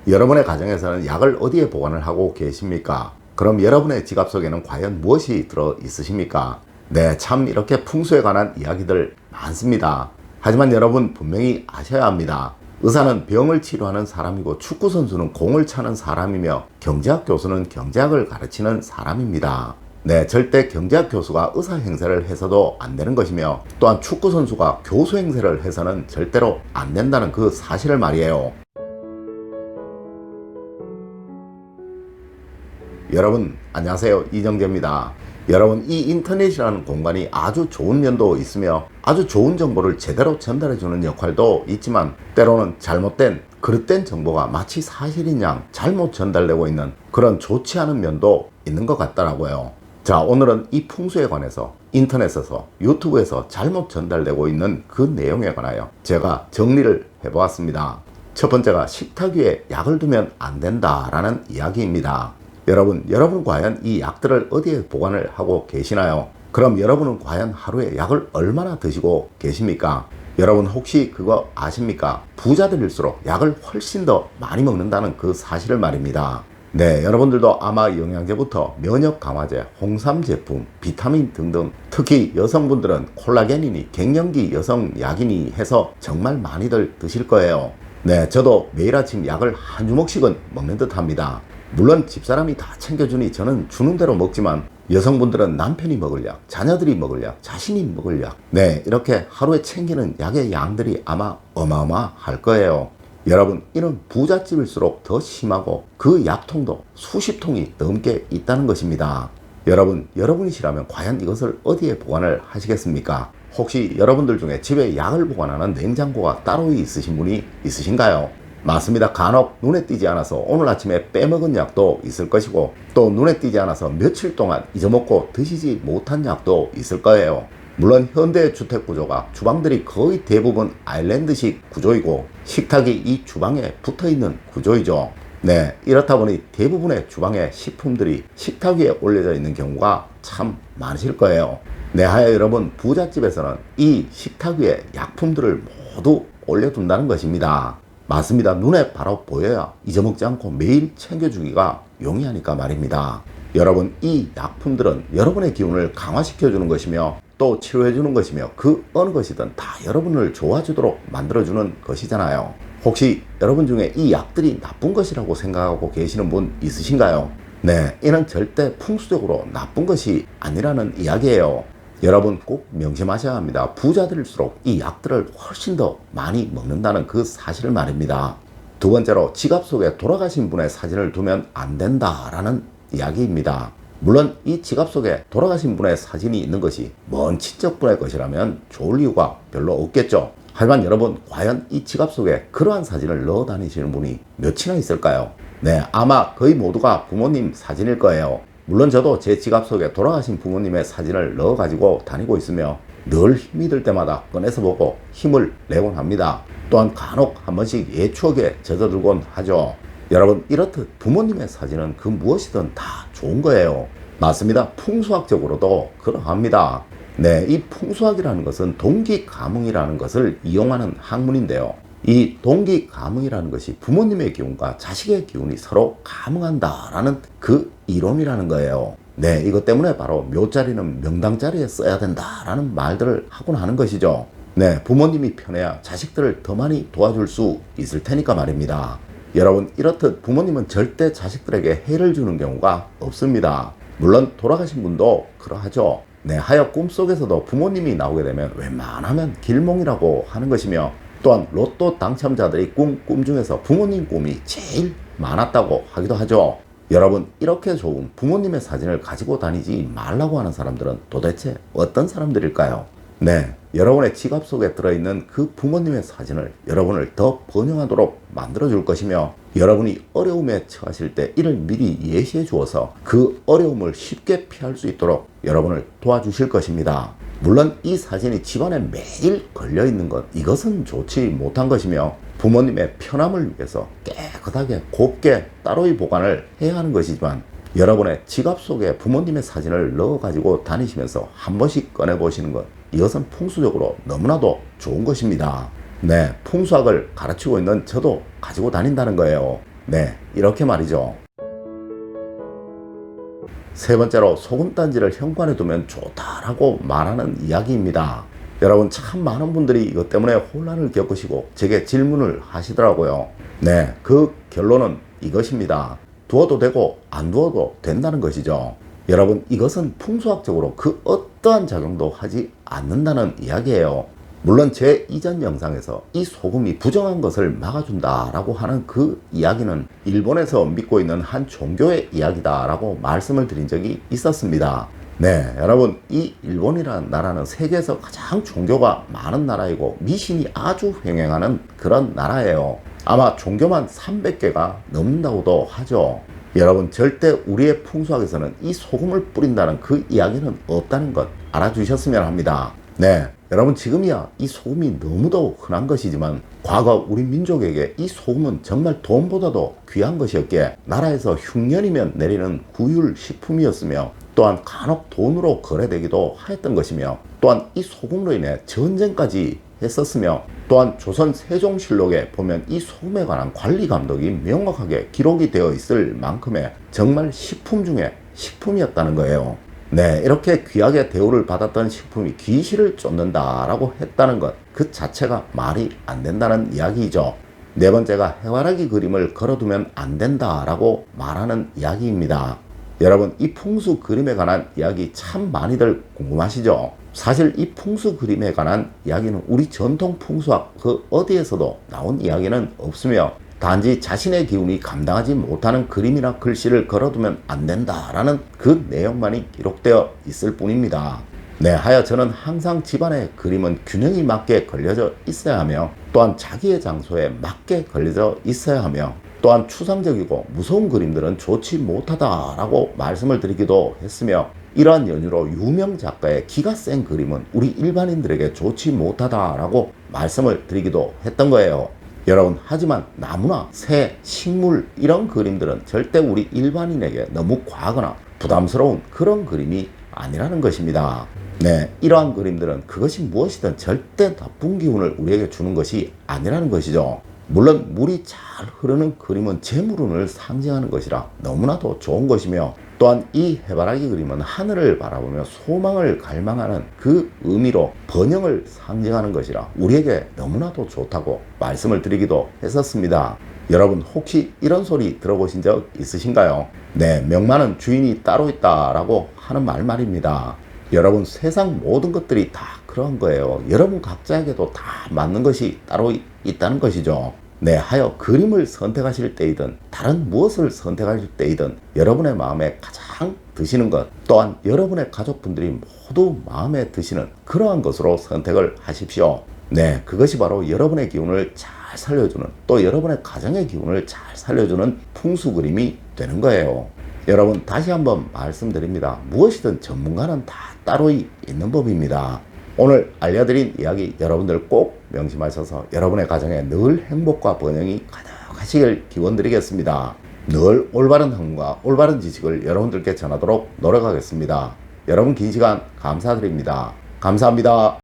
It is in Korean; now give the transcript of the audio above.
여러분의 가정에서는 약을 어디에 보관을 하고 계십니까? 그럼 여러분의 지갑 속에는 과연 무엇이 들어 있으십니까? 네, 참 이렇게 풍수에 관한 이야기들 많습니다. 하지만 여러분 분명히 아셔야 합니다. 의사는 병을 치료하는 사람이고 축구선수는 공을 차는 사람이며 경제학 교수는 경제학을 가르치는 사람입니다. 네, 절대 경제학 교수가 의사 행세를 해서도 안 되는 것이며 또한 축구선수가 교수 행세를 해서는 절대로 안 된다는 그 사실을 말이에요. 여러분 안녕하세요, 이정재입니다. 여러분, 이 인터넷이라는 공간이 아주 좋은 면도 있으며 아주 좋은 정보를 제대로 전달해주는 역할도 있지만 때로는 잘못된 그릇된 정보가 마치 사실인 양 잘못 전달되고 있는 그런 좋지 않은 면도 있는 것 같더라고요. 자, 오늘은 이 풍수에 관해서 인터넷에서 유튜브에서 잘못 전달되고 있는 그 내용에 관하여 제가 정리를 해보았습니다. 첫 번째가 식탁 위에 약을 두면 안 된다라는 이야기입니다. 여러분 과연 이 약들을 어디에 보관을 하고 계시나요? 그럼 여러분은 과연 하루에 약을 얼마나 드시고 계십니까? 여러분 혹시 그거 아십니까? 부자들일수록 약을 훨씬 더 많이 먹는다는 그 사실을 말입니다. 네, 여러분들도 아마 영양제부터 면역 강화제, 홍삼 제품, 비타민 등등, 특히 여성분들은 콜라겐이니 갱년기 여성 약이니 해서 정말 많이들 드실 거예요. 네, 저도 매일 아침 약을 한 주먹씩은 먹는 듯 합니다. 물론 집사람이 다 챙겨주니 저는 주는 대로 먹지만 여성분들은 남편이 먹을 약, 자녀들이 먹을 약, 자신이 먹을 약, 네, 이렇게 하루에 챙기는 약의 양들이 아마 어마어마할 거예요. 여러분, 이는 부잣집일수록 더 심하고 그 약통도 수십 통이 넘게 있다는 것입니다. 여러분이시라면 과연 이것을 어디에 보관을 하시겠습니까? 혹시 여러분들 중에 집에 약을 보관하는 냉장고가 따로 있으신 분이 있으신가요? 맞습니다. 간혹 눈에 띄지 않아서 오늘 아침에 빼먹은 약도 있을 것이고 또 눈에 띄지 않아서 며칠 동안 잊어먹고 드시지 못한 약도 있을 거예요. 물론 현대 주택 구조가 주방들이 거의 대부분 아일랜드식 구조이고 식탁이 이 주방에 붙어있는 구조이죠. 네, 이렇다 보니 대부분의 주방의 식품들이 식탁 위에 올려져 있는 경우가 참 많으실 거예요. 네, 하여 여러분, 부잣집에서는 이 식탁 위에 약품들을 모두 올려둔다는 것입니다. 맞습니다. 눈에 바로 보여야 잊어먹지 않고 매일 챙겨주기가 용이하니까 말입니다. 여러분, 이 약품들은 여러분의 기운을 강화시켜주는 것이며 또 치료해주는 것이며 그 어느 것이든 다 여러분을 좋아지도록 만들어주는 것이잖아요. 혹시 여러분 중에 이 약들이 나쁜 것이라고 생각하고 계시는 분 있으신가요? 네, 이는 절대 풍수적으로 나쁜 것이 아니라는 이야기예요. 여러분 꼭 명심하셔야 합니다. 부자들일수록 이 약들을 훨씬 더 많이 먹는다는 그 사실을 말입니다. 두 번째로, 지갑 속에 돌아가신 분의 사진을 두면 안 된다라는 이야기입니다. 물론 이 지갑 속에 돌아가신 분의 사진이 있는 것이 먼 친척분의 것이라면 좋을 이유가 별로 없겠죠. 하지만 여러분, 과연 이 지갑 속에 그러한 사진을 넣어 다니시는 분이 몇이나 있을까요? 네, 아마 거의 모두가 부모님 사진일 거예요. 물론 저도 제 지갑 속에 돌아가신 부모님의 사진을 넣어 가지고 다니고 있으며 늘 힘이 들 때마다 꺼내서 보고 힘을 내곤 합니다. 또한 간혹 한 번씩 옛 추억에 젖어들곤 하죠. 여러분, 이렇듯 부모님의 사진은 그 무엇이든 다 좋은 거예요. 맞습니다. 풍수학적으로도 그러합니다. 네, 이 풍수학이라는 것은 동기가뭉이라는 것을 이용하는 학문인데요. 이 동기가뭉이라는 것이 부모님의 기운과 자식의 기운이 서로 가뭉한다라는 그 이론이라는 거예요. 네, 이것 때문에 바로 묘자리는 명당자리에 써야 된다라는 말들을 하곤 하는 것이죠. 네, 부모님이 편해야 자식들을 더 많이 도와줄 수 있을 테니까 말입니다. 여러분, 이렇듯 부모님은 절대 자식들에게 해를 주는 경우가 없습니다. 물론 돌아가신 분도 그러하죠. 네, 하여 꿈속에서도 부모님이 나오게 되면 웬만하면 길몽이라고 하는 것이며 또한 로또 당첨자들이 꿈 중에서 부모님 꿈이 제일 많았다고 하기도 하죠. 여러분, 이렇게 좋은 부모님의 사진을 가지고 다니지 말라고 하는 사람들은 도대체 어떤 사람들일까요? 네, 여러분의 지갑 속에 들어있는 그 부모님의 사진을 여러분을 더 번영하도록 만들어줄 것이며 여러분이 어려움에 처하실 때 이를 미리 예시해 주어서 그 어려움을 쉽게 피할 수 있도록 여러분을 도와주실 것입니다. 물론 이 사진이 집안에 매일 걸려있는 것, 이것은 좋지 못한 것이며 부모님의 편함을 위해서 깨끗하게 곱게 따로이 보관을 해야 하는 것이지만 여러분의 지갑 속에 부모님의 사진을 넣어 가지고 다니시면서 한 번씩 꺼내 보시는 것, 이것은 풍수적으로 너무나도 좋은 것입니다. 네, 풍수학을 가르치고 있는 저도 가지고 다닌다는 거예요. 네, 이렇게 말이죠. 세 번째로 소금단지를 현관에 두면 좋다라고 말하는 이야기입니다. 여러분, 참 많은 분들이 이것 때문에 혼란을 겪으시고 제게 질문을 하시더라고요. 네, 그 결론은 이것입니다. 두어도 되고 안 두어도 된다는 것이죠. 여러분, 이것은 풍수학적으로 그 어떠한 작용도 하지 않는다는 이야기예요. 물론 제 이전 영상에서 이 소금이 부정한 것을 막아준다라고 하는 그 이야기는 일본에서 믿고 있는 한 종교의 이야기다라고 말씀을 드린 적이 있었습니다. 네, 여러분, 이 일본이라는 나라는 세계에서 가장 종교가 많은 나라이고 미신이 아주 횡행하는 그런 나라예요. 아마 종교만 300개가 넘는다고도 하죠. 여러분, 절대 우리의 풍수학에서는 이 소금을 뿌린다는 그 이야기는 없다는 것 알아주셨으면 합니다. 네, 여러분, 지금이야 이 소금이 너무도 흔한 것이지만 과거 우리 민족에게 이 소금은 정말 돈보다도 귀한 것이었기에 나라에서 흉년이면 내리는 구휼 식품이었으며 또한 간혹 돈으로 거래되기도 하였던 것이며 또한 이 소금으로 인해 전쟁까지 했었으며 또한 조선 세종실록에 보면 이 소금에 관한 관리 감독이 명확하게 기록이 되어 있을 만큼의 정말 식품 중에 식품이었다는 거예요. 네, 이렇게 귀하게 대우를 받았던 식품이 귀신을 쫓는다라고 했다는 것 그 자체가 말이 안 된다는 이야기이죠. 네 번째가 해바라기 그림을 걸어두면 안 된다라고 말하는 이야기입니다. 여러분, 이 풍수 그림에 관한 이야기 참 많이들 궁금하시죠? 사실 이 풍수 그림에 관한 이야기는 우리 전통 풍수학 그 어디에서도 나온 이야기는 없으며 단지 자신의 기운이 감당하지 못하는 그림이나 글씨를 걸어두면 안 된다라는 그 내용만이 기록되어 있을 뿐입니다. 네, 하여 저는 항상 집안의 그림은 균형이 맞게 걸려져 있어야 하며 또한 자기의 장소에 맞게 걸려져 있어야 하며 또한 추상적이고 무서운 그림들은 좋지 못하다라고 말씀을 드리기도 했으며 이러한 연유로 유명 작가의 기가 센 그림은 우리 일반인들에게 좋지 못하다라고 말씀을 드리기도 했던 거예요. 여러분, 하지만 나무나 새, 식물 이런 그림들은 절대 우리 일반인에게 너무 과하거나 부담스러운 그런 그림이 아니라는 것입니다. 네, 이러한 그림들은 그것이 무엇이든 절대 나쁜 기운을 우리에게 주는 것이 아니라는 것이죠. 물론 물이 잘 흐르는 그림은 재물운을 상징하는 것이라 너무나도 좋은 것이며 또한 이 해바라기 그림은 하늘을 바라보며 소망을 갈망하는 그 의미로 번영을 상징하는 것이라 우리에게 너무나도 좋다고 말씀을 드리기도 했었습니다. 여러분, 혹시 이런 소리 들어보신 적 있으신가요? 네, 명만은 주인이 따로 있다라고 하는 말입니다. 여러분, 세상 모든 것들이 다 그런 거예요. 여러분 각자에게도 다 맞는 것이 따로 있다는 것이죠. 네, 하여 그림을 선택하실 때이든 다른 무엇을 선택하실 때이든 여러분의 마음에 가장 드시는 것 또한 여러분의 가족분들이 모두 마음에 드시는 그러한 것으로 선택을 하십시오. 네, 그것이 바로 여러분의 기운을 잘 살려주는 또 여러분의 가정의 기운을 잘 살려주는 풍수 그림이 되는 거예요. 여러분, 다시 한번 말씀드립니다. 무엇이든 전문가는 다 따로 있는 법입니다. 오늘 알려드린 이야기 여러분들 꼭 명심하셔서 여러분의 가정에 늘 행복과 번영이 가득하시길 기원드리겠습니다. 늘 올바른 학문과 올바른 지식을 여러분들께 전하도록 노력하겠습니다. 여러분, 긴 시간 감사드립니다. 감사합니다.